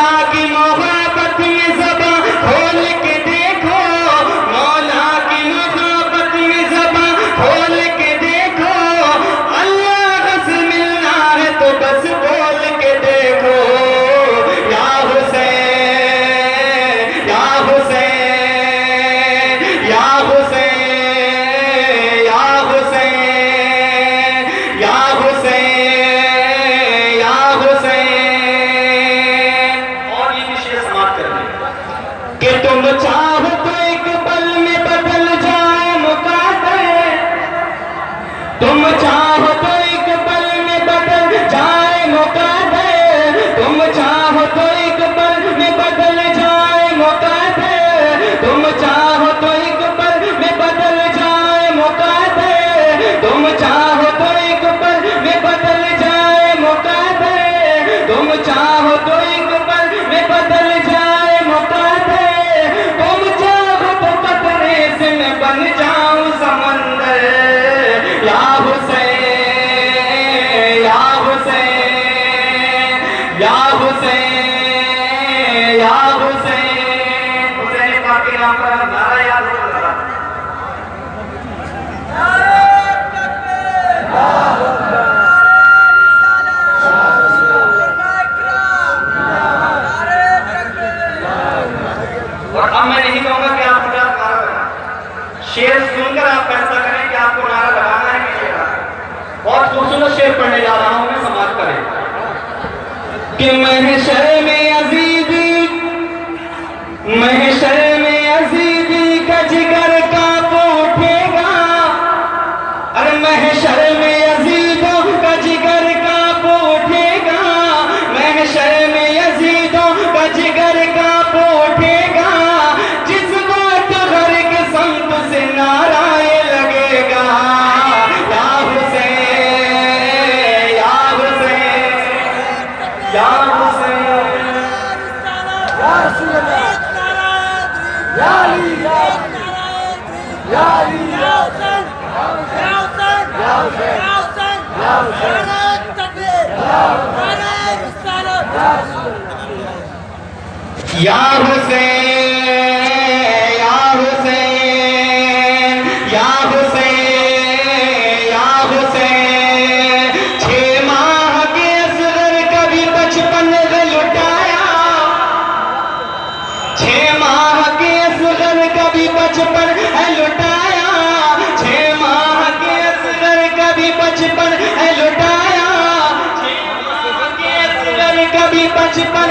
मौला की मोहब्बत में ज़बां खोल के देखो, मौला की मोहब्बत में ज़बां खोल के देखो, अल्लाह से मिलना है तो बस बोल के देखो, या हुसैन या हुसैन या हुसैन या हुसैन या हुसैन या हुसैन। और ये भी शेर समाप्त कर दें कि तुम चाहो तो एक पल में बदल जाए मुकद्दर, तुम चाहो तो एक पल में बदल जाए मुकद्दर, तुम चाहो तो एक पल में बदल जाए मुकद्दर, तुम चाहो तो एक पल में बदल जाए मुकद्दर, तुम चाहो तो एक पल में बदल जाए मुकद्दर, तुम चाहो तो एक पल में बदल जाए मुकद्दर, तुम चाहो तो कतरे से मैं बन जाऊं समंदर, या हुसैन या हुसैन या हुसैन या हुसैन। हुसैन पाक के नाम पर नारा याद हो रहा और अब मैं नहीं कहूंगा कि आप मुझे नारा लगाएं, शेर सुनकर आप फैसला करें कि आपको नारा लगाना है कि नहीं लगाना। बहुत खूबसूरत शेर पढ़ने जा रहा हूं मैं, समाप्त करें कि महशर में अज़ीज़ी, महशर में अज़ीज़ी का जिगर कांप उठेगा, अरे महशर में अज़ीज़ों का जिगर कांप उठेगा, महशर में अज़ीज़ों का जिगर कांप उठेगा, जिस बात घर के संत से नाराए लगेगा, या हुसैन या हुसैन या हुसैन या रसूल अल्लाह, या अली, या अली, या हुसैन, या हुसैन, या हुसैन, या हुसैन, या हुसैन या हुसैन या हुसैन या हुसैन। 6 माह के असगर कभी बचपन लुटाया, 6 माह के असगर कभी बचपन लुटाया, 6 माह के असगर कभी बचपन लुटाया, 6 माह के असगर कभी बचपन